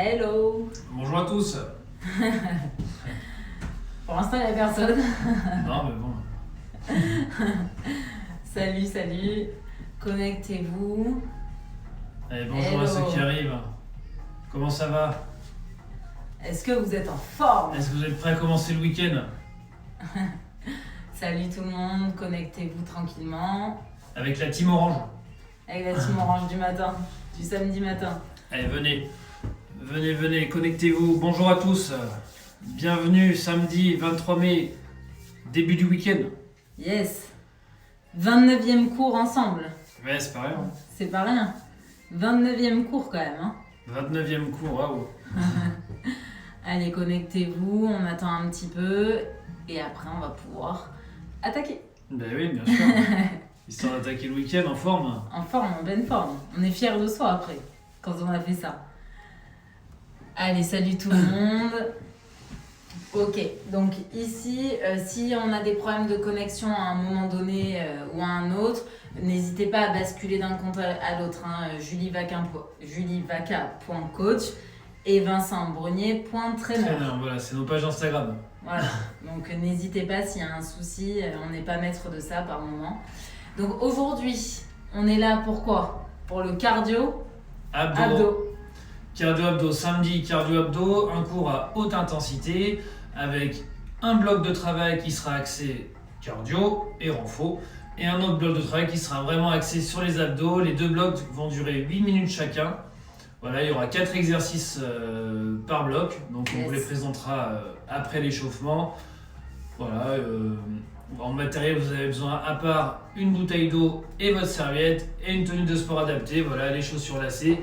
Hello. Bonjour à tous. Pour l'instant, il n'y a personne. Non, mais bon. Salut. Connectez-vous. Allez, bonjour Hello. à ceux qui arrivent. Comment ça va? Est-ce que vous êtes en forme? Est-ce que vous êtes prêts à commencer le week-end? Salut tout le monde, connectez-vous tranquillement. Avec la team Orange. Avec la team orange du matin, du samedi matin. Allez, venez, connectez-vous. Bonjour à tous. Bienvenue samedi 23 mai, début du week-end. Yes. 29e cours ensemble. Ouais, c'est pas rien. C'est pas rien. 29e cours quand même. Hein. 29e cours, waouh. Allez, connectez-vous, on attend un petit peu. Et après, on va pouvoir attaquer. Ben oui, bien sûr. Histoire d'attaquer le week-end en forme. En forme, en pleine forme. On est fiers de soi après, quand on a fait ça. Allez, salut tout le monde. Ok, donc ici, si on a des problèmes de connexion à un moment donné ou à un autre, n'hésitez pas à basculer d'un compte à l'autre. Hein, julievaca.coach et vincentbrunier.trainer. Traîneur, voilà, c'est nos pages Instagram. Voilà, donc n'hésitez pas s'il y a un souci, on n'est pas maître de ça par moment. Donc aujourd'hui, on est là pour quoi? Pour le cardio abdos. Cardio-abdos, samedi, cardio-abdos, un cours à haute intensité avec un bloc de travail qui sera axé cardio et renfo et un autre bloc de travail qui sera vraiment axé sur les abdos. Les deux blocs vont durer 8 minutes chacun. Voilà, il y aura 4 exercices par bloc, donc on vous les présentera après l'échauffement. Voilà, en matériel, vous avez besoin à part une bouteille d'eau et votre serviette et une tenue de sport adaptée, voilà, les chaussures lacées.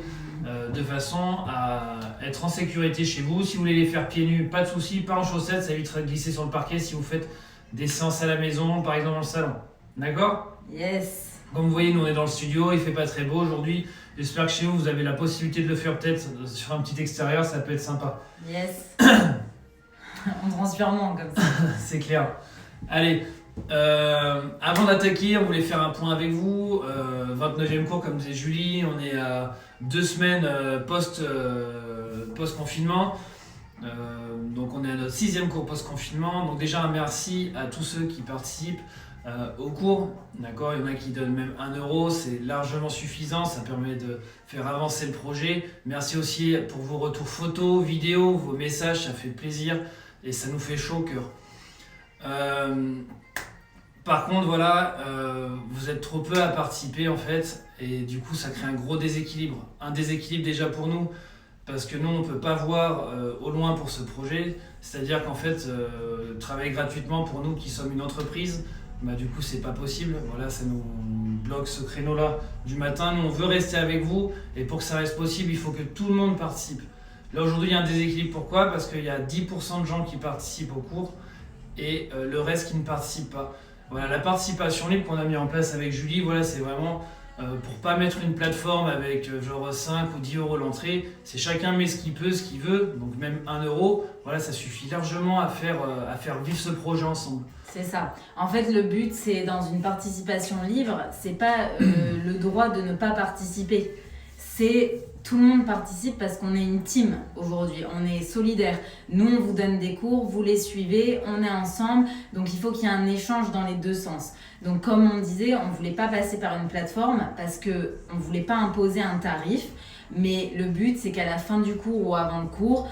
De façon à être en sécurité chez vous. Si vous voulez les faire pieds nus, pas de souci, pas en chaussettes, ça évitera de glisser sur le parquet si vous faites des séances à la maison, par exemple dans le salon. D'accord? Yes. Comme vous voyez, nous on est dans le studio, il fait pas très beau aujourd'hui. J'espère que chez vous, vous avez la possibilité de le faire peut-être sur un petit extérieur, ça peut être sympa. Yes. On transpire moins comme ça. C'est clair. Allez, avant d'attaquer, on voulait faire un point avec vous. 29e cours, comme disait Julie, on est à 2 semaines post-confinement. Donc on est à notre 6e cours post-confinement. Donc déjà un merci à tous ceux qui participent au cours. D'accord, il y en a qui donnent même 1 euro, c'est largement suffisant, ça permet de faire avancer le projet. Merci aussi pour vos retours photos, vidéos, vos messages, ça fait plaisir et ça nous fait chaud au cœur. Par contre, voilà, vous êtes trop peu à participer en fait, et du coup ça crée un gros déséquilibre. Un déséquilibre déjà pour nous, parce que nous on ne peut pas voir au loin pour ce projet, c'est-à-dire qu'en fait, travailler gratuitement pour nous qui sommes une entreprise, bah, du coup c'est pas possible. Voilà, ça nous bloque ce créneau-là du matin. Nous on veut rester avec vous, et pour que ça reste possible, il faut que tout le monde participe. Là aujourd'hui il y a un déséquilibre, pourquoi? Parce qu'il y a 10% de gens qui participent au cours, et le reste qui ne participe pas. Voilà, la participation libre qu'on a mis en place avec Julie, voilà, c'est vraiment pour pas mettre une plateforme avec genre 5 ou 10 euros l'entrée, c'est chacun met ce qu'il peut, ce qu'il veut, donc même 1 euro, voilà, ça suffit largement à faire vivre ce projet ensemble. C'est ça. En fait, le but, c'est dans une participation libre, c'est pas le droit de ne pas participer. C'est tout le monde participe parce qu'on est une team aujourd'hui, on est solidaires. Nous, on vous donne des cours, vous les suivez, on est ensemble, donc il faut qu'il y ait un échange dans les deux sens. Donc comme on disait, on ne voulait pas passer par une plateforme parce qu'on ne voulait pas imposer un tarif, mais le but, c'est qu'à la fin du cours ou avant le cours,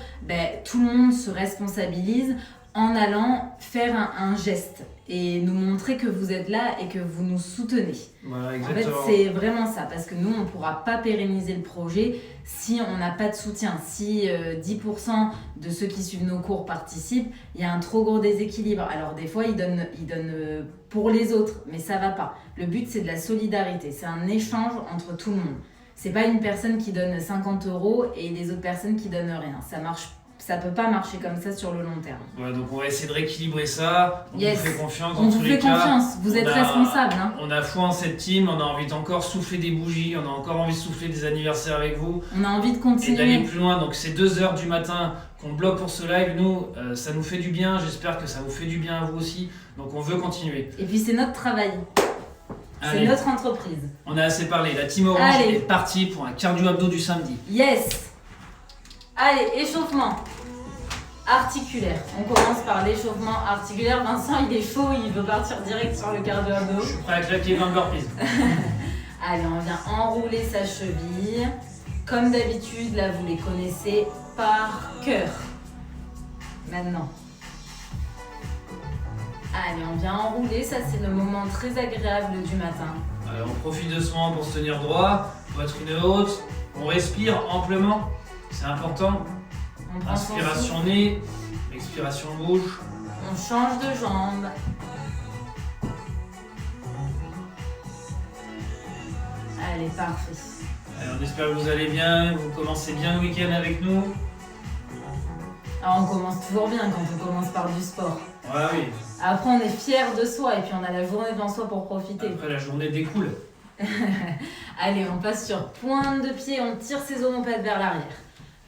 tout le monde se responsabilise en allant faire un geste et nous montrer que vous êtes là et que vous nous soutenez. Voilà, en fait, c'est vraiment ça, parce que nous, on ne pourra pas pérenniser le projet si on n'a pas de soutien. Si 10% de ceux qui suivent nos cours participent, il y a un trop gros déséquilibre. Alors des fois, ils donnent pour les autres, mais ça ne va pas. Le but, c'est de la solidarité, c'est un échange entre tout le monde. C'est pas une personne qui donne 50 euros et les autres personnes qui donnent rien. Ça peut pas marcher comme ça sur le long terme. Ouais, donc on va essayer de rééquilibrer ça. On vous fait confiance dans tous les cas. On vous fait confiance, vous êtes responsable. Hein. On a foi en cette team, on a envie d'encore souffler des bougies, on a encore envie de souffler des anniversaires avec vous. On a envie de continuer. Et d'aller plus loin, donc c'est 2h du matin qu'on bloque pour ce live. Nous, ça nous fait du bien, j'espère que ça vous fait du bien à vous aussi. Donc on veut continuer. Et puis c'est notre travail. C'est notre entreprise. On a assez parlé, la team Orange est partie pour un cardio abdos du samedi. Yes. Allez, échauffement articulaire. On commence par l'échauffement articulaire. Vincent, il est chaud, il veut partir direct sur le cardio abdos. Je suis prêt à claquer 20 reprises. Allez, on vient enrouler sa cheville. Comme d'habitude, là, vous les connaissez par cœur. Maintenant. Allez, on vient enrouler. Ça, c'est le moment très agréable du matin. Alors, on profite de ce moment pour se tenir droit, poitrine haute. On respire amplement. C'est important. Inspiration nez, expiration bouche. On change de jambe. Allez, parfait. Alors, on espère que vous allez bien, vous commencez bien le week-end avec nous. Alors, on commence toujours bien quand on commence par du sport. Ouais, oui. Après, on est fiers de soi et puis on a la journée devant soi pour profiter. Après, la journée découle. Allez, on passe sur pointe de pied, on tire ses omoplates vers l'arrière.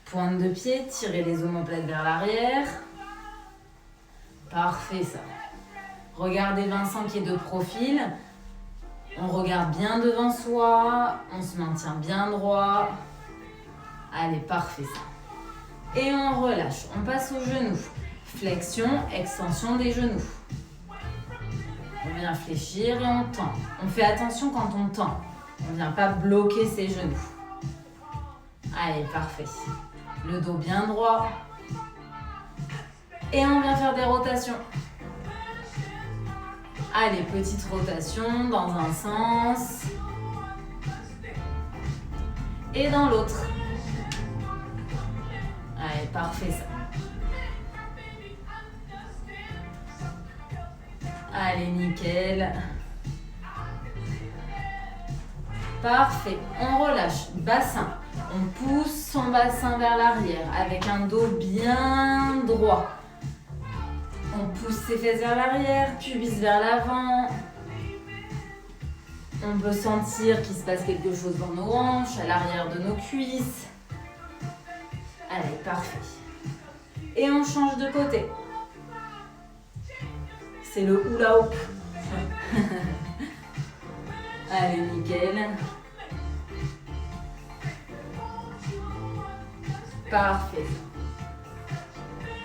Pointe de pied, tirez les omoplates vers l'arrière. Parfait ça. Regardez Vincent qui est de profil. On regarde bien devant soi, on se maintient bien droit. Allez, parfait ça. Et on relâche, on passe aux genoux. Flexion, extension des genoux. On vient fléchir et on tend. On fait attention quand on tend. On ne vient pas bloquer ses genoux. Allez, parfait. Le dos bien droit. Et on vient faire des rotations. Allez, petite rotation dans un sens. Et dans l'autre. Allez, parfait ça. Allez, nickel. Parfait. On relâche. Bassin. On pousse son bassin vers l'arrière avec un dos bien droit. On pousse ses fesses vers l'arrière, pubis vers l'avant. On peut sentir qu'il se passe quelque chose dans nos hanches, à l'arrière de nos cuisses. Allez, parfait. Et on change de côté. C'est le hula hoop. Allez, nickel. Parfait.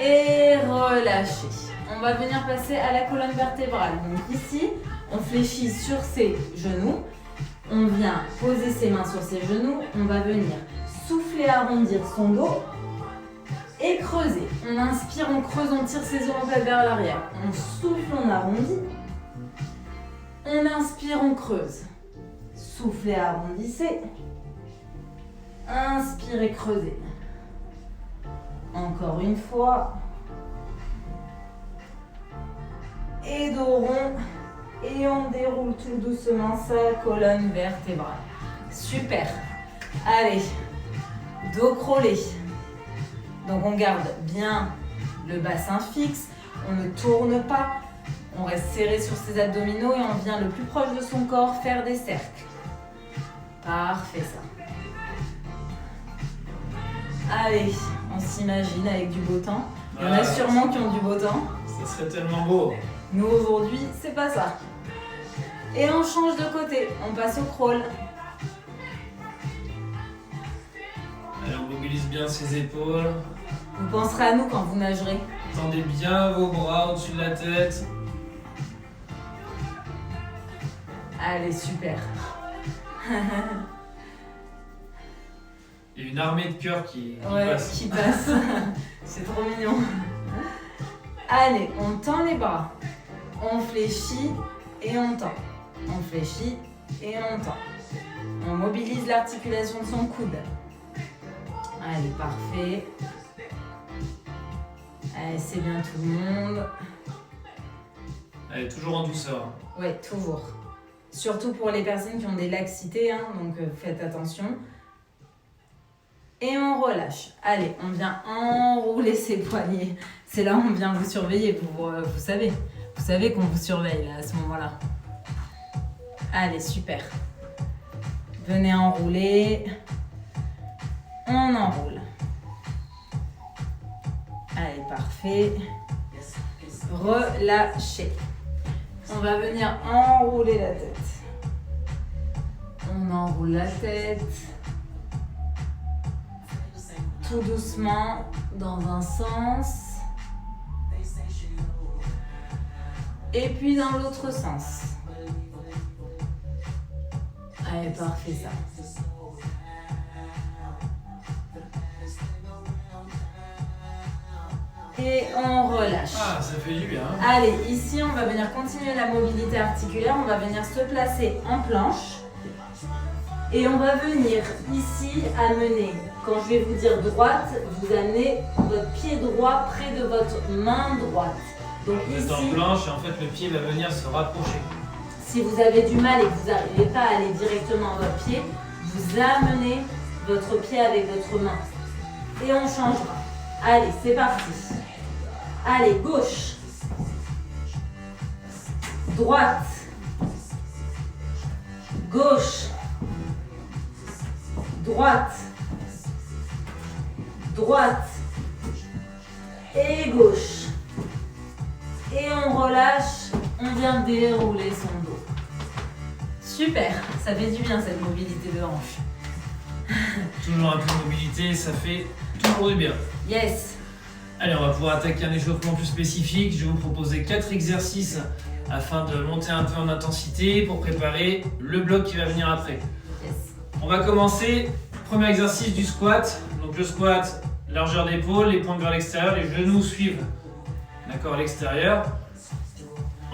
Et relâchez. On va venir passer à la colonne vertébrale. Donc ici, on fléchit sur ses genoux. On vient poser ses mains sur ses genoux. On va venir souffler, arrondir son dos et creuser. On inspire, on creuse, on tire ses omoplates vers l'arrière. On souffle, on arrondit. On inspire, on creuse. Soufflez, arrondissez. Inspirez, creusez. Encore une fois. Et dos rond. Et on déroule tout doucement sa colonne vertébrale. Super. Allez. Dos crawlé. Donc on garde bien le bassin fixe. On ne tourne pas. On reste serré sur ses abdominaux et on vient le plus proche de son corps faire des cercles. Parfait ça. Allez, on s'imagine avec du beau temps. Il y en a sûrement qui ont du beau temps. Ça serait tellement beau. Nous aujourd'hui, c'est pas ça. Et on change de côté, on passe au crawl. Allez, on mobilise bien ses épaules. Vous penserez à nous quand vous nagerez. Tendez bien vos bras au-dessus de la tête. Allez, super. Il y a une armée de cœurs qui passe. Qui passe. C'est trop mignon. Allez, on tend les bras. On fléchit et on tend. On fléchit et on tend. On mobilise l'articulation de son coude. Allez, parfait. Allez, c'est bien tout le monde. Allez, toujours en douceur. Ouais, toujours. Surtout pour les personnes qui ont des laxités, hein, donc faites attention. Et on relâche. Allez, on vient enrouler ses poignets. C'est là où on vient vous surveiller. Vous savez. Vous savez qu'on vous surveille là, à ce moment-là. Allez, super. Venez enrouler. On enroule. Allez, parfait. Relâchez. On va venir enrouler la tête. On enroule la tête. tout doucement dans un sens. Et puis dans l'autre sens. Allez, parfait ça. Et on relâche. Ah, ça fait du bien. Allez, ici on va venir continuer la mobilité articulaire. On va venir se placer en planche. Et on va venir ici amener, quand je vais vous dire droite, vous amenez votre pied droit près de votre main droite. Donc vous êtes ici, en planche et en fait le pied va venir se rapprocher. si vous avez du mal et que vous n'arrivez pas à aller directement à votre pied, vous amenez votre pied avec votre main. Et on changera. Allez, c'est parti. Allez, gauche. Droite. Gauche. Droite. Droite. Et gauche. Et on relâche. On vient dérouler son dos. Super, ça fait du bien cette mobilité de hanche. Toujours un peu de mobilité, ça fait toujours du bien. Yes. Allez, on va pouvoir attaquer un échauffement plus spécifique. Je vais vous proposer 4 exercices afin de monter un peu en intensité pour préparer le bloc qui va venir après. Yes. On va commencer, premier exercice du squat. Donc le squat, largeur d'épaule, les pointes vers l'extérieur, les genoux suivent. D'accord, à l'extérieur.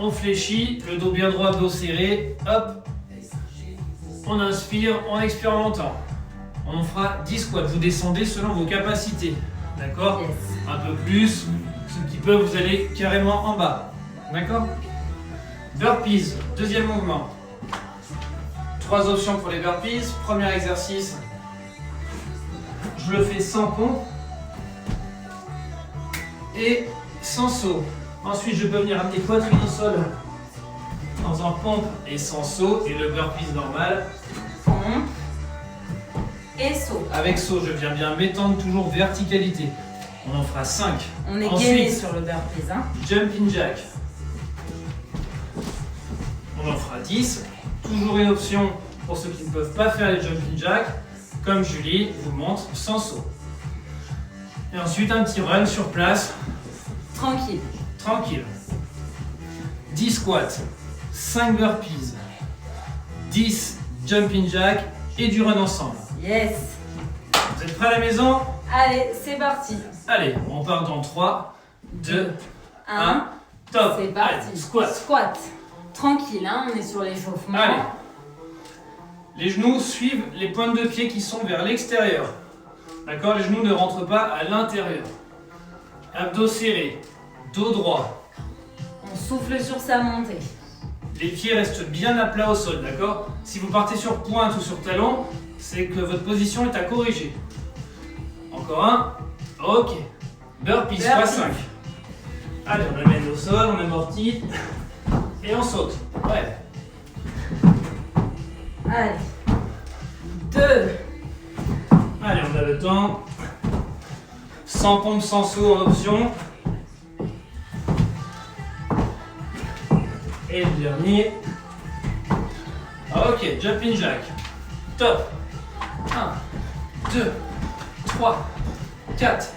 On fléchit, le dos bien droit, dos serré. Hop. On inspire, on expire en montant. On fera 10 squats. Vous descendez selon vos capacités. D'accord? Yes. Un peu plus. Ceux qui peuvent, vous allez carrément en bas. D'accord? Burpees, deuxième mouvement. 3 options pour les burpees. Premier exercice. Je le fais sans pompe et sans saut. Ensuite, je peux venir amener poitrine au sol en faisant pompe et sans saut. Et le burpees normal. Pompe. Et saut. Avec saut, je viens bien m'étendre, toujours verticalité. On en fera 5. On est Ensuite, gainé sur le burpees. Hein. Jumping jack. On en fera 10. Toujours une option pour ceux qui ne peuvent pas faire les jumping jack. Comme Julie vous montre, sans saut. Et ensuite, un petit run sur place. Tranquille. Tranquille. 10 squats, 5 burpees, 10 jumping jack et du run ensemble. Yes. Vous êtes prêts à la maison? Allez, c'est parti. Allez, on part dans 3, 2, 1. 1. Top. C'est parti. Allez, squat. Squat. Tranquille, hein, on est sur l'échauffement. Allez. Les genoux suivent les pointes de pied qui sont vers l'extérieur. D'accord? Les genoux ne rentrent pas à l'intérieur. Abdos serrés, dos droit. On souffle sur sa montée. Les pieds restent bien à plat au sol, d'accord? Si vous partez sur pointe ou sur talon, c'est que votre position est à corriger. Encore un. Ok. Burpees x5. Allez, on amène au sol, on amortit. Et on saute. Ouais. Allez. 2. Allez, on a le temps. Sans pompe, sans saut en option. Et le dernier. Ok, jumping jack. Top. 1, 2, 3, 4,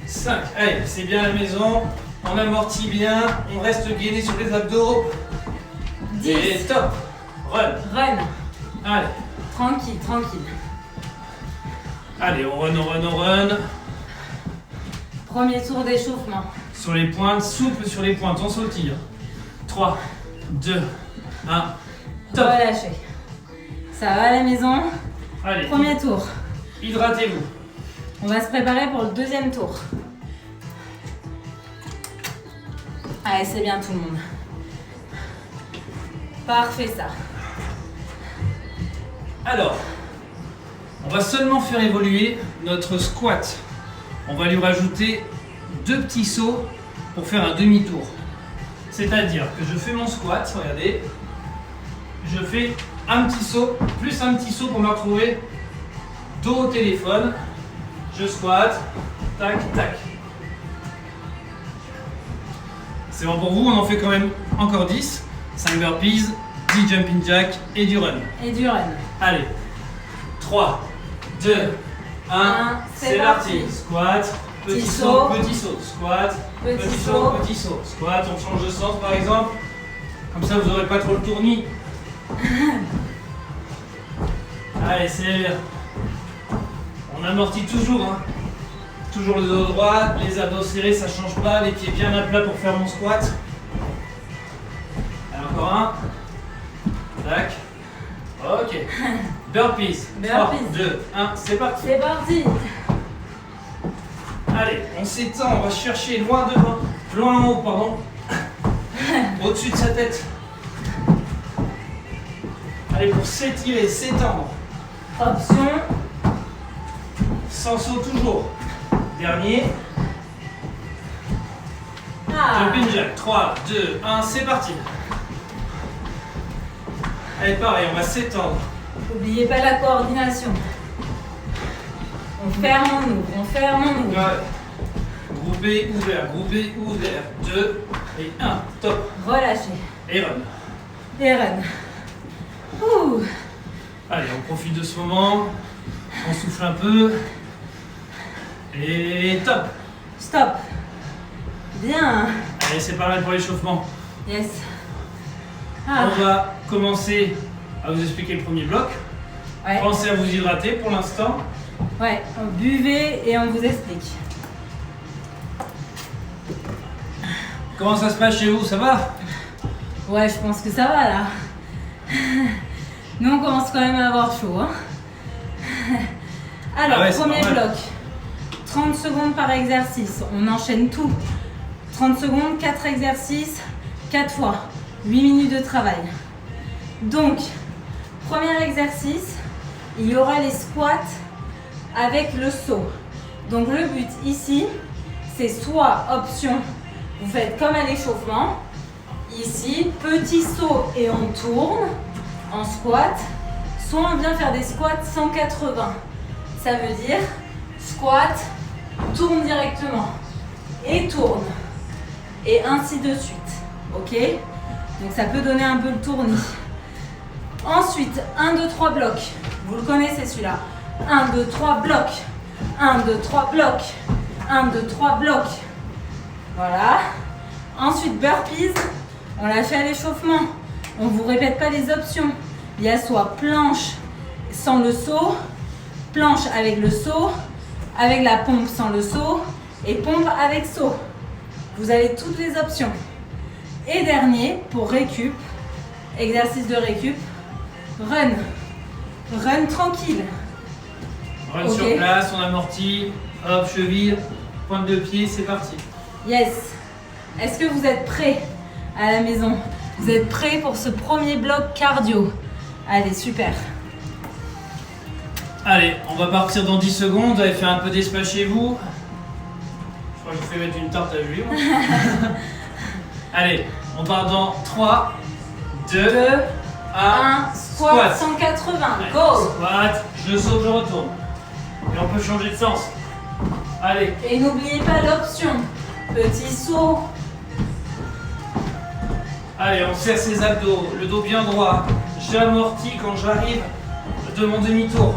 5. Allez, c'est bien la maison. On amortit bien. On reste gainé sur les abdos. 10. Et top. Run. Run. Allez. Tranquille, tranquille. Allez, on run, on run, on run. Premier tour d'échauffement. Sur les pointes, souple sur les pointes, on sautille. 3, 2, 1. Top. Relâchez. Ça va à la maison? Allez, Premier tour. hydratez-vous. On va se préparer pour le deuxième tour. Allez, c'est bien tout le monde. Parfait ça. Alors, on va seulement faire évoluer notre squat. On va lui rajouter 2 petits sauts pour faire un demi-tour. C'est-à-dire que je fais mon squat, regardez. Je fais un petit saut, plus un petit saut pour me retrouver dos au téléphone. Je squatte, tac, tac. C'est bon pour vous, on en fait quand même encore 10. 5 burpees, 10 jumping jack et du run. Et du run. Allez, 3, 2, 1, c'est parti. Squat, petit saut, petit saut. Squat, petit saut, petit saut. Squat, on change de sens par exemple. Comme ça, vous n'aurez pas trop le tournis. Allez, c'est bien. On amortit toujours. Hein. Toujours le dos droit, les abdos serrés, ça ne change pas. Les pieds bien à plat pour faire mon squat. Allez, encore un. Tac. Ok. Burpees. 3, 2, 1, c'est parti. C'est parti. Allez, on s'étend, on va chercher loin devant, loin en haut, pardon. Au-dessus de sa tête. Allez, pour s'étirer, s'étendre. Option. Sans saut toujours. Dernier. Ah. Jumping jack. 3, 2, 1, c'est parti. Allez, pareil, on va s'étendre. N'oubliez pas la coordination. On ferme, on ouvre, on ferme, on ouvre. Ouais. Groupé, ouvert. 2 et 1. Top. Relâchez. Et run. Et run. Ouh. Allez, on profite de ce moment. On souffle un peu. Et top. Stop. Bien. Allez, c'est pas mal pour l'échauffement. Yes. Ah. On va commencer à vous expliquer le premier bloc. Ouais. Pensez à vous hydrater pour l'instant. Ouais, on buvez et on vous explique. Comment ça se passe chez vous? Ça va? Ouais, je pense que ça va là. Nous, on commence quand même à avoir chaud. Hein. Alors, Ah ouais, c'est premier normal. bloc. 30 secondes par exercice. On enchaîne tout. 30 secondes, 4 exercices, 4 fois. 8 minutes de travail. Donc, premier exercice, il y aura les squats avec le saut. Donc, le but ici, c'est soit option, vous faites comme à l'échauffement. Ici, petit saut et on tourne en squat. Soit on vient faire des squats 180. Ça veut dire squat, tourne directement et tourne. Et ainsi de suite. Ok? Donc ça peut donner un peu le tournis. Ensuite, 1, 2, 3 blocs. Vous le connaissez celui-là. 1, 2, 3 blocs. 1, 2, 3 blocs. 1, 2, 3 blocs. Voilà. Ensuite, burpees. On l'a fait à l'échauffement. On ne vous répète pas les options. Il y a soit planche sans le saut, planche avec le saut, avec la pompe sans le saut et pompe avec saut. Vous avez toutes les options. Et dernier, pour récup, exercice de récup, run. Run tranquille. Run Ok. sur place, on amortit. Hop, cheville, pointe de pied, c'est parti. Yes. Est-ce que vous êtes prêts à la maison? Vous êtes prêts pour ce premier bloc cardio? Allez, super. Allez, on va partir dans 10 secondes. Vous allez faire un peu d'espace chez vous. Je crois que je vous fais mettre une tarte à Julie. Allez, on part dans 3, 2, 2, 1, 1, squat 180. Allez, Go. squat, je saute, je retourne. Et on peut changer de sens. Allez, Et n'oubliez pas l'option. Petit saut. allez, on serre ses abdos, le dos bien droit. J'amortis quand j'arrive de mon demi-tour.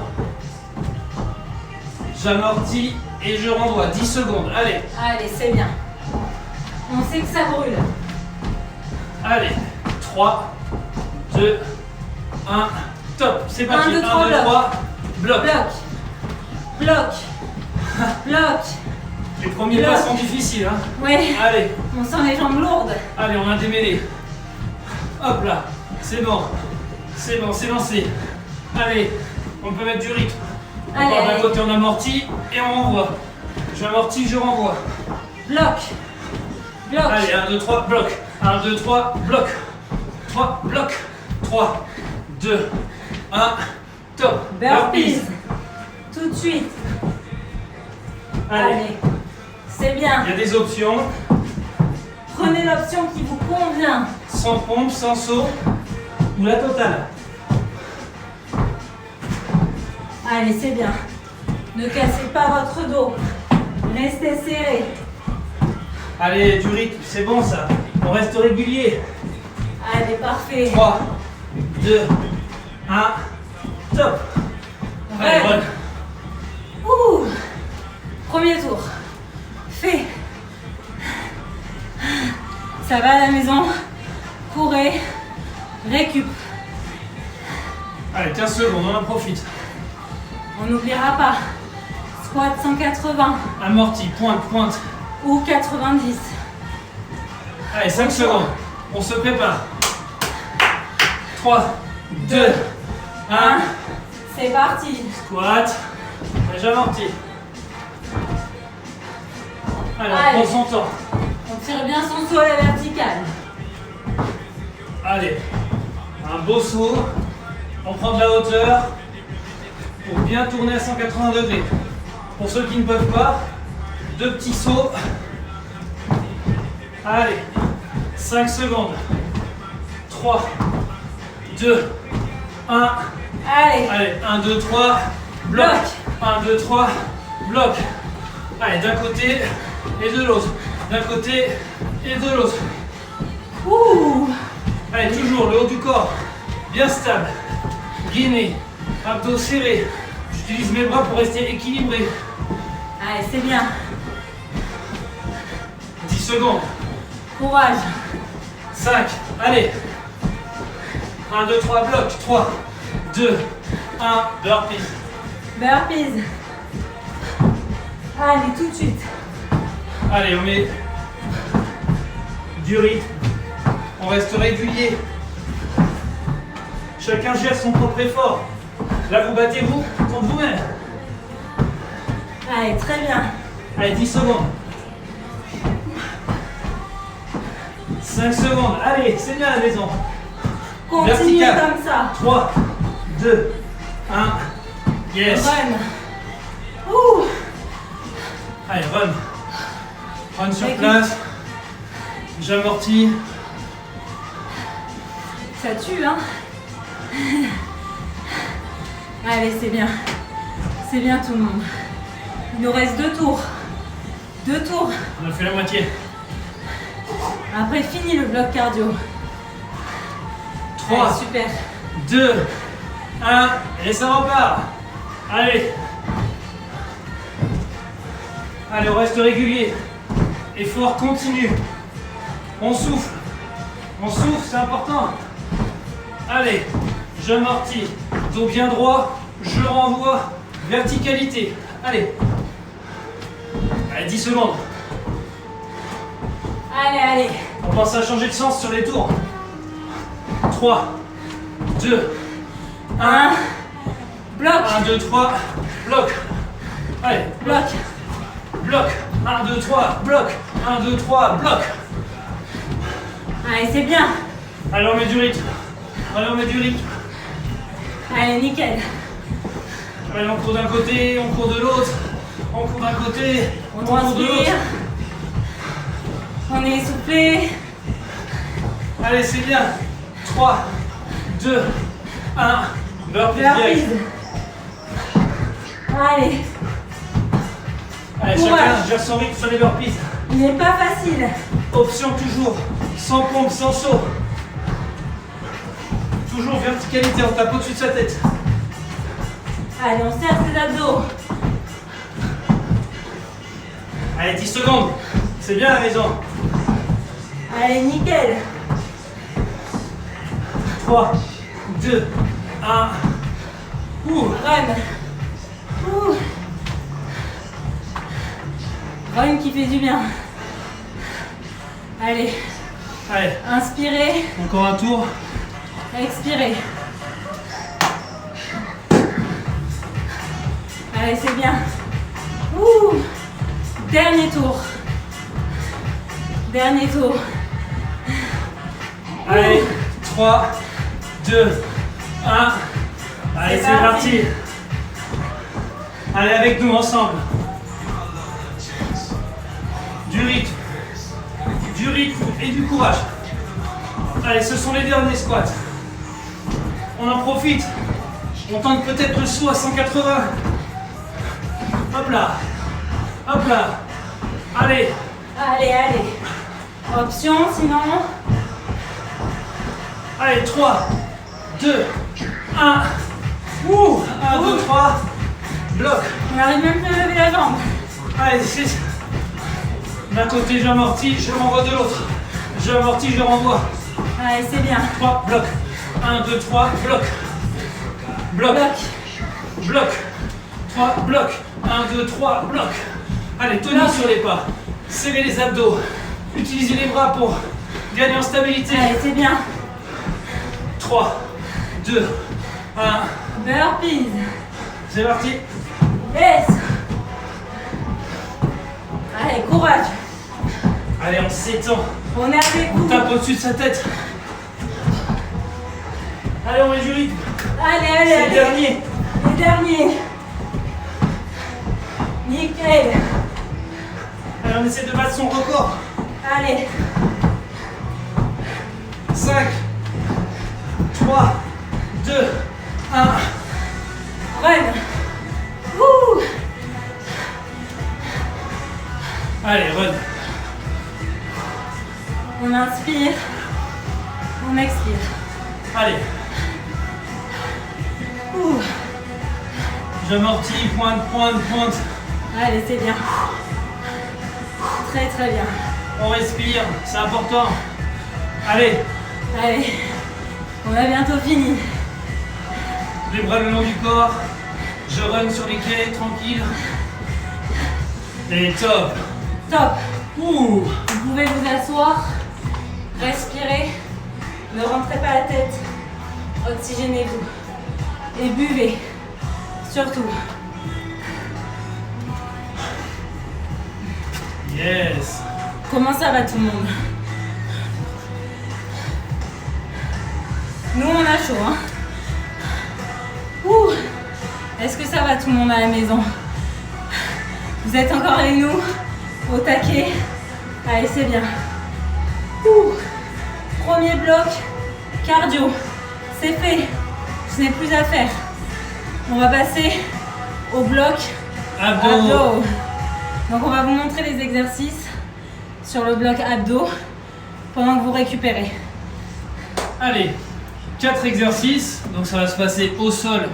J'amortis et je renvoie. 10 secondes, allez. Allez, c'est bien. On sait que ça brûle. Allez, 3, 2, 1, top. C'est parti. 1, 2, 3, 2, 3, bloc. Bloc. Bloc. Bloc. Les premiers pas sont difficiles. Hein. Ouais. Allez, On sent les jambes lourdes. allez, on a démêlé. Hop là, c'est bon. C'est bon, c'est lancé. Allez, on peut mettre du rythme. On Allez, part d'un allez. côté, on amortit et on renvoie. J'amortis, je renvoie. Bloc. Bloc. Allez, 1, 2, 3, bloc. 1, 2, 3, bloc. 3, bloc. 3, 2, 1, top. Burpees. Tout de suite. Allez, Allez. C'est bien. il y a des options. Prenez l'option qui vous convient. Sans pompe, sans saut ou la totale. Allez, c'est bien. Ne cassez pas votre dos. Restez serré. Allez, du rythme, c'est bon ça. On reste régulier. Allez, parfait. 3, 2, 1, top. Allez, Run. run. Ouh. Premier tour. Fait. Ça va à la maison. Courez. Récup. Allez, 15 secondes, on en profite. On n'oubliera pas. Squat 180 Amorti, pointe, pointe. ou 90. Allez, 5 secondes. On se prépare. 3, 2, 1. C'est parti. Squat. Et j'amortis. Allez, on prend son temps. On tire bien son saut à la verticale. Allez, un beau saut. On prend de la hauteur pour bien tourner à 180 degrés. Pour ceux qui ne peuvent pas, 2 petits sauts. Allez, 5 secondes. 3, 2, 1. Allez, 1, 2, 3, bloc. 1, 2, 3, bloc. Allez, d'un côté et de l'autre. D'un côté et de l'autre. ouh. Allez, toujours le haut du corps, bien stable. Gainez, abdos serrés. J'utilise mes bras pour rester équilibré. Allez, c'est bien. 10 secondes. Courage. 5, allez. 1, 2, 3, bloc. 3, 2, 1, burpees. Burpees. Allez, tout de suite. Allez, on met du rythme. On reste régulier. Chacun gère son propre effort. Là, vous battez-vous contre vous-même. Allez, très bien. Allez, 10 secondes. 5 secondes. Allez, c'est bien à la maison. Continuez Vertical. comme ça. 3, 2, 1. Yes. Run. Ouh. Allez, run. Run sur Récup. place. J'amortis. Ça tue, hein. Allez, c'est bien. C'est bien tout le monde. Il nous reste 2 tours. 2 tours. On a fait la moitié. Après, fini le bloc cardio. 3, Allez, super. 2, 1. Et ça repart. Allez. Allez, on reste régulier. Effort continu. On souffle. On souffle, c'est important. Allez, j'amortis. Dos bien droit. Je renvoie. Verticalité. Allez. Allez, 10 secondes. Allez. On pense à changer de sens sur les tours. 3, 2, 1. Bloc. 1, 2, 3. Bloc. Allez, Bloc. bloc. 1, 2, 3. Bloc. 1, 2, 3. Bloc. Allez, c'est bien. Allez, on met du rythme. Allez, on met du rythme. Allez, nickel. Allez, on court d'un côté, on court de l'autre. On court d'un côté, On court de l'autre. transpire. On est essoufflé. Allez, c'est bien. 3, 2, 1. Burpees direct. Burpees. Allez, Allez, Courage. chacun gère son rythme sur les burpees. il n'est pas facile. Option toujours. Sans pompe, sans saut. Toujours verticalité, on tape au-dessus de sa tête. Allez, on serre ses abdos. Allez, 10 secondes. C'est bien à la maison. Allez, nickel. 3, 2, 1. Ouh. Run. Ouh. Run qui fait du bien. Allez, Allez, inspirez, encore un tour. expirez. Allez, c'est bien. Ouh. Dernier tour. Dernier tour. Allez, 3, 2, 1. Allez, C'est c'est parti. parti. Allez, avec nous ensemble. Du rythme et du courage. Allez, ce sont les derniers squats. On en profite. On tente peut-être le saut à 180. Hop là. Hop là. Allez. Allez. Option, sinon. Allez, 3, 2, 1. Ouh, 1, 2, 3. Bloc. On n'arrive même plus à lever la jambe. Allez, 6. D'un côté, j'amortis, je renvoie de l'autre. J'amortis, je renvoie. Allez, c'est bien. 3, bloc. 1, 2, 3, bloc. Bloc. Bloc. 3, bloc. 1, 2, 3, bloc. Allez, tenez sur les pas. Serrez les abdos. Utilisez les bras pour gagner en stabilité. Allez, c'est bien. 3, 2, 1. Burpees. C'est parti. Yes. Allez, courage. Allez, on s'étend. On est avec On vous. tape au-dessus de sa tête. Allez, on met du rythme. Allez, C'est allez, le allez. dernier. Les derniers. Nickel. Allez, on essaie de battre son record. Allez. 5, 3, 2, 1. Run. Ouh. Allez, run. On inspire. On expire. Allez. Ouh. J'amortis, pointe, pointe, pointe. Allez, c'est bien. Très très bien. On respire, c'est important. Allez, Allez. On a bientôt fini. les bras le long du corps. Je run sur les quais, tranquille. Et top. Top. Ouh. Vous pouvez vous asseoir. Respirez. Ne rentrez pas la tête. Oxygénez-vous. Et buvez. Surtout. Yes. Comment ça va tout le monde? Nous on a chaud, hein? Ouh! Est-ce que ça va tout le monde à la maison? Vous êtes encore avec nous? Au taquet? Allez, c'est bien. Ouh! Premier bloc, cardio. C'est fait. Ce n'est plus à faire. On va passer au bloc abdos. Donc on va vous montrer les exercices sur le bloc abdos pendant que vous récupérez. Allez, 4 exercices. Donc ça va se passer au sol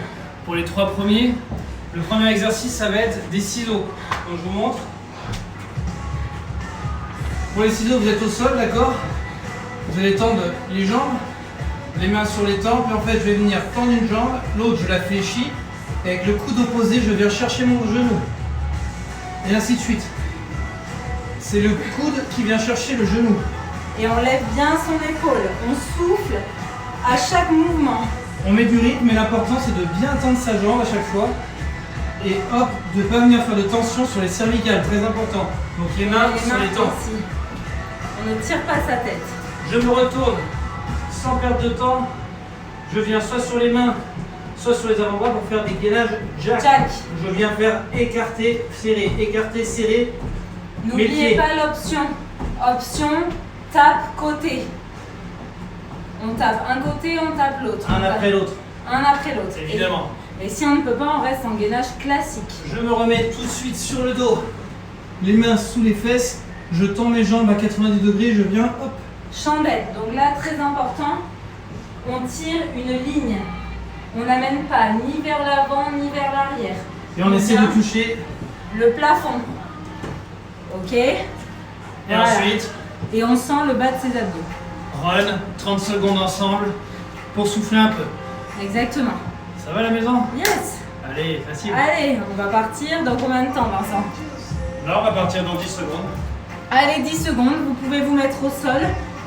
pour les 3 premiers. Le premier exercice, ça va être des ciseaux. Donc je vous montre. Pour les ciseaux, vous êtes au sol, d'accord? Vous allez tendre les jambes, les mains sur les tempes. Et en fait, je vais venir tendre une jambe, l'autre, je la fléchis. Et avec le coude opposé, je viens chercher mon genou. Et ainsi de suite. C'est le coude qui vient chercher le genou. Et on lève bien son épaule. On souffle à chaque mouvement. On met du rythme, mais l'important c'est de bien tendre sa jambe à chaque fois. Et hop, de ne pas venir faire de tension sur les cervicales, très important. Donc les mains sur les tempes. Ici. On ne tire pas sa tête. Je me retourne sans perdre de temps. Je viens soit sur les mains, soit sur les avant-bras pour faire des gainages jack. Jack. Je viens faire écarter, serrer. N'oubliez pas l'option. Option tape côté. On tape un côté, on tape l'autre. Un après l'autre. Un après l'autre. Évidemment. Et si on ne peut pas, on reste en gainage classique. Je me remets tout de suite sur le dos. Les mains sous les fesses. Je tends mes jambes à 90 degrés. Je viens, hop. Chandelle. Donc là, très important, on tire une ligne. On n'amène pas ni vers l'avant ni vers l'arrière. Et on essaie de toucher. Le plafond. Ok. Et Voilà. ensuite, Et on sent le bas de ses abdos. run, 30 secondes ensemble pour souffler un peu. Exactement. Ça va à la maison? Yes. Allez, facile. Allez, on va partir dans combien de temps, Vincent? Là, on va partir dans 10 secondes. Allez, 10 secondes. Vous pouvez vous mettre au sol,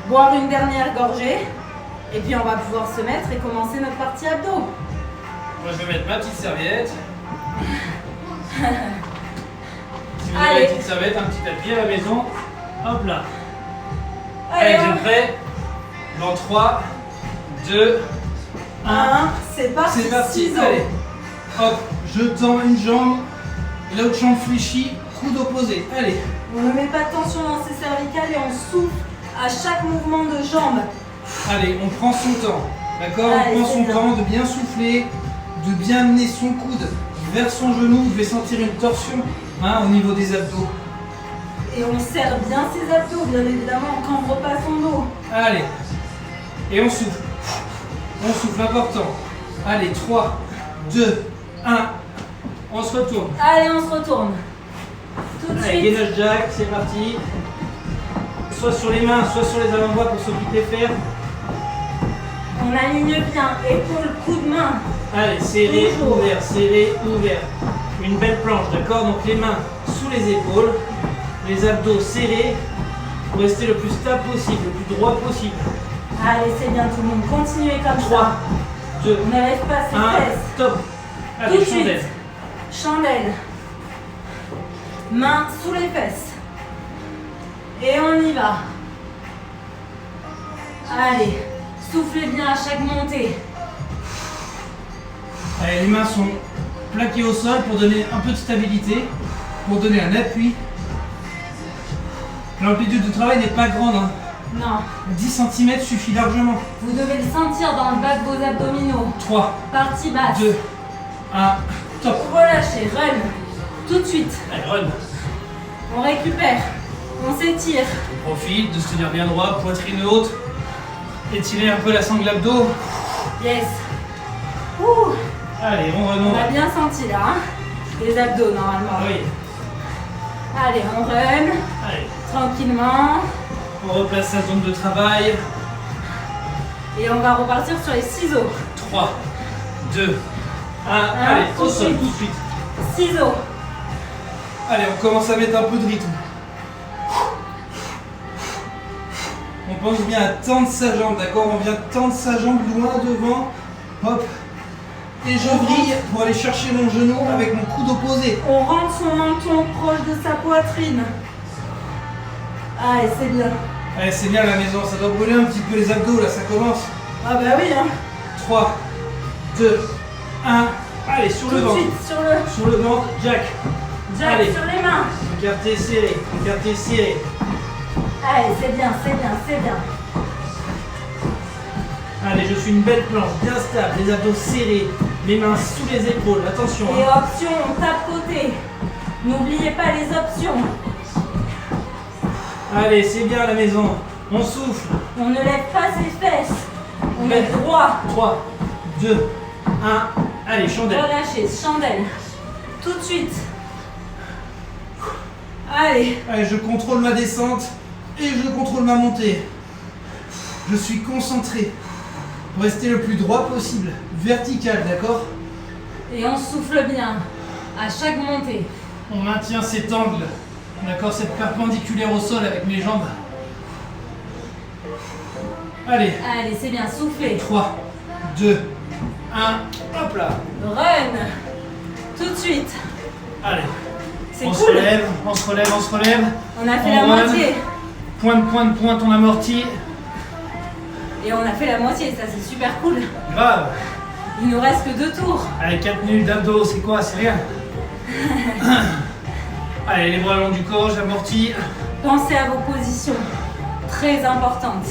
boire une dernière gorgée. Et puis on va pouvoir se mettre et commencer notre partie abdos. Moi, je vais mettre ma petite serviette. Si vous Allez. avez une petite serviette, un petit tapis à la maison, hop là. Allez, Allez, vous êtes prêts? Dans 3, 2, 1. c'est parti. C'est parti. Ciseaux. Allez. Hop, je tends une jambe, l'autre jambe fléchie, coude opposé. Allez. On ne met pas de tension dans ses cervicales et on souffle à chaque mouvement de jambe. Allez, on prend son temps. D'accord? Allez, On prend c'est son bien. temps de bien souffler, de bien amener son coude vers son genou. Vous devez sentir une torsion au niveau des abdos. Et on serre bien ses abdos, bien évidemment, on cambre pas son dos. Allez. Et on souffle. On souffle, important. Allez, 3, 2, 1. On se retourne. Allez, on se retourne. Tout de gainage jack, c'est parti. Soit sur les mains, soit sur les avant-bras pour ceux qui préfèrent. On aligne bien, épaule, coup de main. Allez, serré, Toujours. ouvert, serré, ouvert. Une belle planche, d'accord? Donc les mains sous les épaules, les abdos serrés pour rester le plus stable possible, le plus droit possible. Allez, c'est bien tout le monde. Continuez comme 3, ça. 2, On n'élève pas ses 1, fesses. top. Tout Allez, de suite. chandelle. Chandelle. Main sous les fesses. Et on y va. Allez, soufflez bien à chaque montée. Allez, les mains sont plaquées au sol pour donner un peu de stabilité, pour donner un appui. L'amplitude de travail n'est pas grande, hein. Non, 10 cm suffit largement. vous devez le sentir dans le bas de vos abdominaux. 3, Partie basse. 2, 1, top. Relâchez, run. Tout de suite. Allez, run. On récupère. On s'étire. On profite de se tenir bien droit, poitrine haute. Étirer un peu la sangle abdos. Yes. Ouh, Allez, on on a remonte. bien senti là. Hein, les abdos normalement. Ah oui. Allez, on run. Allez, Tranquillement. on replace sa zone de travail. Et on va repartir sur les ciseaux. 3, 2, 1. Allez, tout au de sol suite. tout de suite. Ciseaux. Allez, on commence à mettre un peu de rythme. On pense bien à tendre sa jambe, d'accord? On vient tendre sa jambe loin devant. Hop. Et je vrille pour aller chercher mon genou avec mon coude opposé. On rentre son menton proche de sa poitrine. Allez, c'est bien. Allez, c'est bien à la maison, ça doit brûler un petit peu les abdos là, ça commence. Ah bah oui, hein. 3, 2, 1. Allez, sur Tout le de ventre. suite sur le Sur le ventre, jack. jack, Allez. sur les mains. Écarté, serré. Écarté, serré. Allez, c'est bien, c'est bien, c'est bien. Allez, je suis une belle planche, bien stable, les abdos serrés, les mains sous les épaules, attention. Et Hein. option, on tape côté. N'oubliez pas les options. Allez, c'est bien à la maison. On souffle. On ne lève pas ses fesses. On Belle. est droit. 3, 2, 1. Allez, chandelle. Relâchez, chandelle. Tout de suite. Allez. Allez, je contrôle ma descente et je contrôle ma montée. Je suis concentré pour rester le plus droit possible, vertical, d'accord? Et on souffle bien à chaque montée. On maintient cet angle, d'accord? Cette perpendiculaire au sol avec mes jambes. Allez, Allez, c'est bien, soufflez. 3, 2, 1, hop là. Run. Tout de suite. Allez, C'est on se cool. relève, on se relève, on se relève. On a fait On la run. moitié. Pointe, on amortit. Et on a fait la moitié, ça c'est super cool. Grave. Il nous reste que 2 tours. Allez, 4 minutes d'abdos, c'est quoi? C'est rien. Allez, les bras le long du corps, j'amortis. Pensez à vos positions. Très importantes.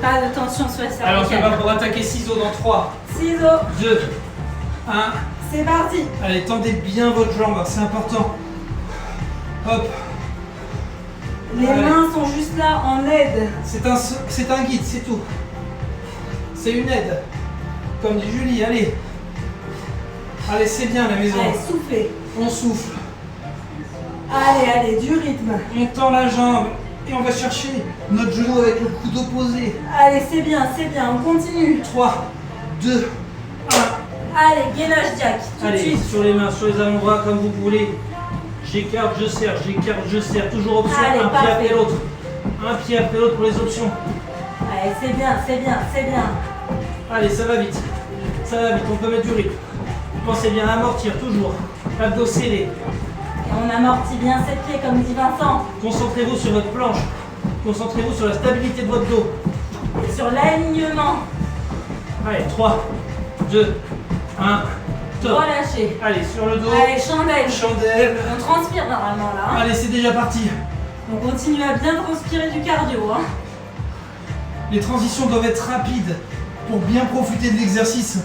Pas de tension sur les Alors, on se cervicales. va pour attaquer ciseaux dans 3, Ciseaux. 2, 1. C'est parti. Allez, tendez bien votre jambe, c'est important. Hop. Les Allez. mains sont juste là en aide. C'est un guide, c'est tout. C'est une aide. Comme dit Julie, allez. Allez, c'est bien à la maison. Allez, soufflez. On souffle. Allez, du rythme. On tend la jambe et on va chercher notre genou avec le coude opposé. Allez, c'est bien, on continue. 3, 2, 1. Allez, gainage jack. Tout de Allez, suite. sur les mains, sur les avant-bras, comme vous voulez. J'écarte, je serre, toujours option, Allez, un pied parfait. après l'autre. Un pied après l'autre pour les options. Allez, c'est bien. Allez, ça va vite, on peut mettre du rythme. Pensez bien à amortir, toujours. Abdos serrés. Et on amortit bien ses pieds comme dit Vincent. Concentrez-vous sur votre planche. Concentrez-vous sur la stabilité de votre dos. Et sur l'alignement. Allez, 3, 2, 1, top. Relâchez. Allez, sur le dos. Allez, chandelle. Chandelle. On transpire normalement là. Hein. Allez, c'est déjà parti. On continue à bien transpirer du cardio. Hein. Les transitions doivent être rapides pour bien profiter de l'exercice.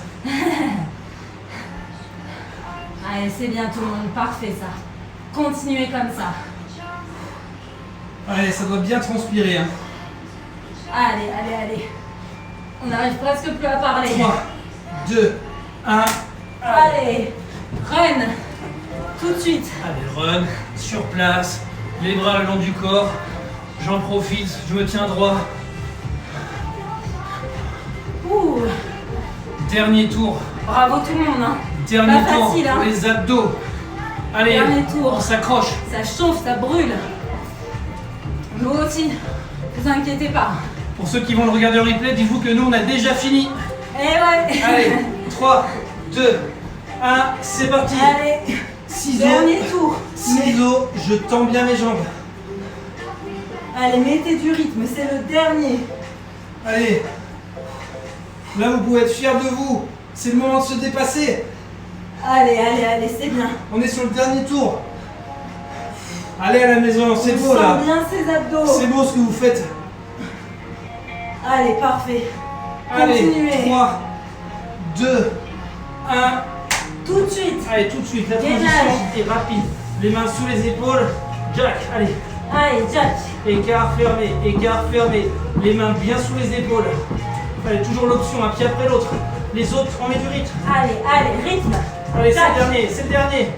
Allez, c'est bien tout le monde. Parfait ça. Continuez comme ça. Allez, ça doit bien transpirer. Hein. Allez. On n'arrive presque plus à parler. 3, 2, 1. Allez. Run. Tout de suite. Allez, run, sur place, les bras le long du corps. J'en profite, je me tiens droit. Ouh. Dernier tour. Bravo tout le monde. Hein. Dernier Pas tour facile, hein. pour les abdos. Allez, Dernier tour. on s'accroche. Ça chauffe, ça brûle. Nous aussi. Vous inquiétez pas. Pour ceux qui vont le regarder en replay, dites-vous que nous, on a déjà fini. Eh ouais. Allez, 3, 2, 1, c'est parti. Allez. Ciseaux, Dernier tour. ciseaux, je tends bien mes jambes. Allez, mettez du rythme, c'est le dernier. Allez. Là, vous pouvez être fiers de vous. C'est le moment de se dépasser. Allez, allez, allez, c'est bien. On est sur le dernier tour. Allez à la maison, c'est beau On là. sent bien ses abdos. C'est beau ce que vous faites. Allez, parfait. Allez, Continuez. 3, 2, 1. Tout de suite. Allez, tout de suite, la Gainage. transition est rapide. Les mains sous les épaules. Jack, allez. Allez, Jack. Écart fermé, écart fermé. Les mains bien sous les épaules. Allez, toujours l'option, un pied après l'autre. Les autres, on met du rythme. Allez, allez, rythme. Allez, c'est Jack. le dernier, c'est le dernier.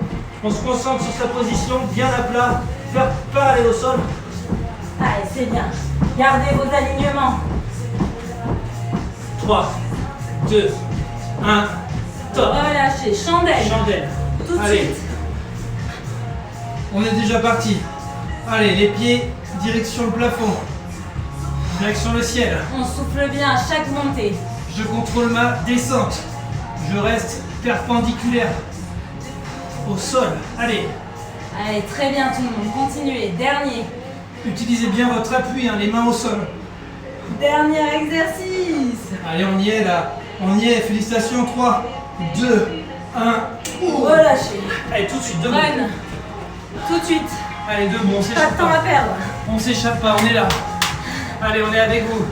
On se concentre sur sa position, bien à plat. Faire pas aller au sol. Allez, c'est bien. Gardez vos alignements. 3, 2, 1, top. Relâchez, chandelle. Chandelle. Tout de Allez. suite. On est déjà parti. Allez, les pieds, direction le plafond. Direction le ciel. On souffle bien à chaque montée. Je contrôle ma descente. Je reste perpendiculaire au sol. Allez, Allez, très bien tout le monde. Continuez. Dernier. utilisez bien votre appui, hein, les mains au sol. Dernier exercice. Allez, on y est là. On y est. Félicitations. 3, 2, 1. Relâchez. Allez, tout de suite, debout. Run. Tout de suite. Allez, debout, on Pas s'échappe de temps à pas. perdre. On s'échappe pas, on est là. Allez, on est avec vous.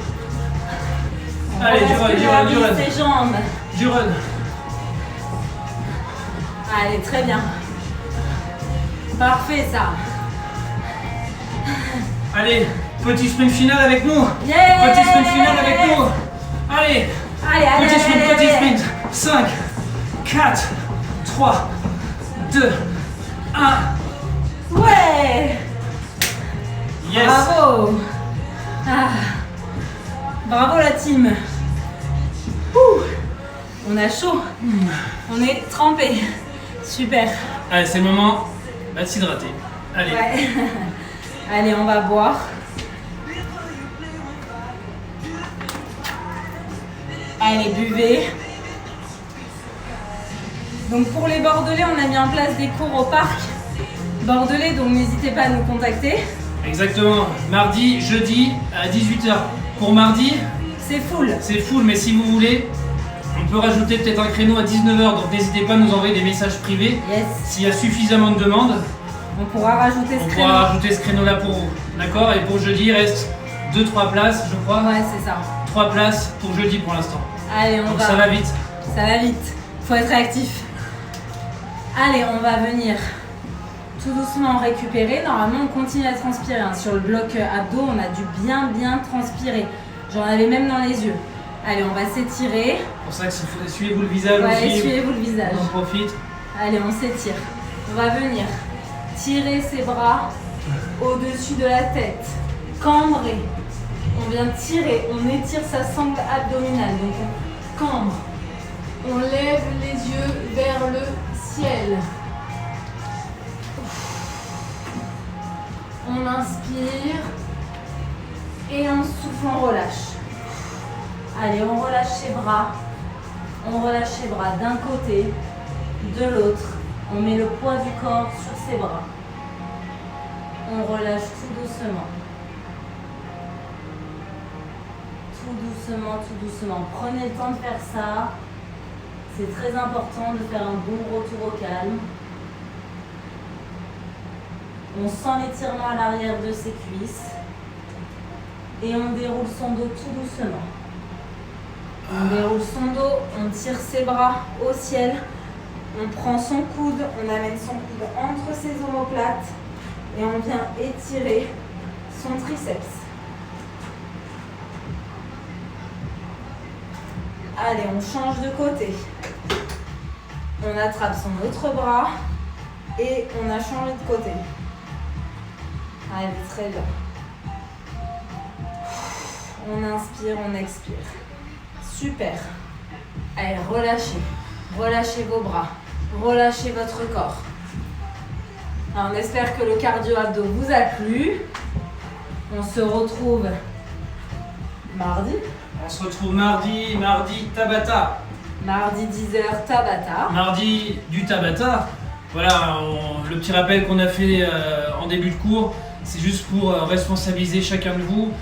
On Allez, du run, relâche du run, du bien run. ses jambes. Du run. Allez, très bien. Parfait ça. Allez, petit sprint final avec nous. Yeah. Petit sprint final avec nous. Allez, Allez, allez, petit sprint, allez, petit allez. sprint. 5, 4, 3, 2, 1. Ouais. Yes. Bravo. Ah. Bravo la team. Ouh. On a chaud. On est trempé. Super. Allez, c'est le moment de s'hydrater. Allez. Ouais. Allez, on va boire. Allez, buvez. Donc pour les Bordelais, on a mis en place des cours au parc Bordelais, donc n'hésitez pas à nous contacter. Exactement. Mardi, jeudi à 18h. Pour mardi, C'est full. c'est full, mais si vous voulez, on peut rajouter peut-être un créneau à 19h. Donc n'hésitez pas à nous envoyer des messages privés. Yes. S'il y a suffisamment de demandes, On pourra rajouter on ce pourra créneau. rajouter ce créneau-là pour vous. D'accord? Et pour jeudi, il reste 2-3 places, je crois. Ouais, c'est ça. 3 places pour jeudi pour l'instant. Allez, on Donc va. ça va vite. Ça va vite. Faut être réactif. Allez, on va venir tout doucement récupérer. Normalement, on continue à transpirer. Hein. Sur le bloc abdos, on a dû bien transpirer. J'en avais même dans les yeux. Allez, on va s'étirer. C'est pour ça que essuyez-vous le visage Ouais, aussi. essuyez-vous le visage. On en profite. Allez, on s'étire. On va venir tirer ses bras au-dessus de la tête. Cambrer. On vient tirer, on étire sa sangle abdominale. Donc on cambre. On lève les yeux vers le ciel. On inspire. Et on souffle, on relâche. Allez, on relâche ses bras. On relâche ses bras d'un côté, de l'autre. On met le poids du corps sur ses bras. On relâche tout doucement. Tout doucement. Prenez le temps de faire ça. C'est très important de faire un bon retour au calme. On sent l'étirement à l'arrière de ses cuisses. Et on déroule son dos tout doucement. On déroule son dos, on tire ses bras au ciel. On prend son coude, on amène son coude entre ses omoplates. Et on vient étirer son triceps. Allez, on change de côté. On attrape son autre bras. Et on a changé de côté. Allez, très bien. On inspire, on expire. Super. Allez, relâchez. Relâchez vos bras. Relâchez votre corps. Alors, on espère que le cardio-abdo vous a plu. On se retrouve mardi. On se retrouve mardi Tabata. Mardi 10h, Tabata. Mardi du Tabata. Voilà, le petit rappel qu'on a fait en début de cours, c'est juste pour responsabiliser chacun de vous.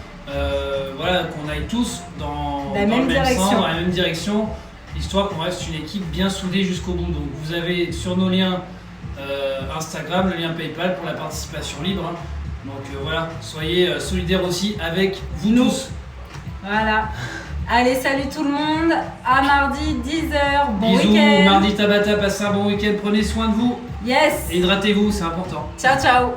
Voilà, qu'on aille tous dans le même sens, dans la même direction, histoire qu'on reste une équipe bien soudée jusqu'au bout. Donc vous avez sur nos liens Instagram, le lien PayPal pour la participation libre. Donc voilà, soyez solidaires aussi avec vous tous. Voilà. Allez, salut tout le monde. À mardi 10h. Bon Bisous, week-end. mardi Tabata, passez un bon week-end, prenez soin de vous. Yes. Et hydratez-vous, c'est important. Ciao, ciao.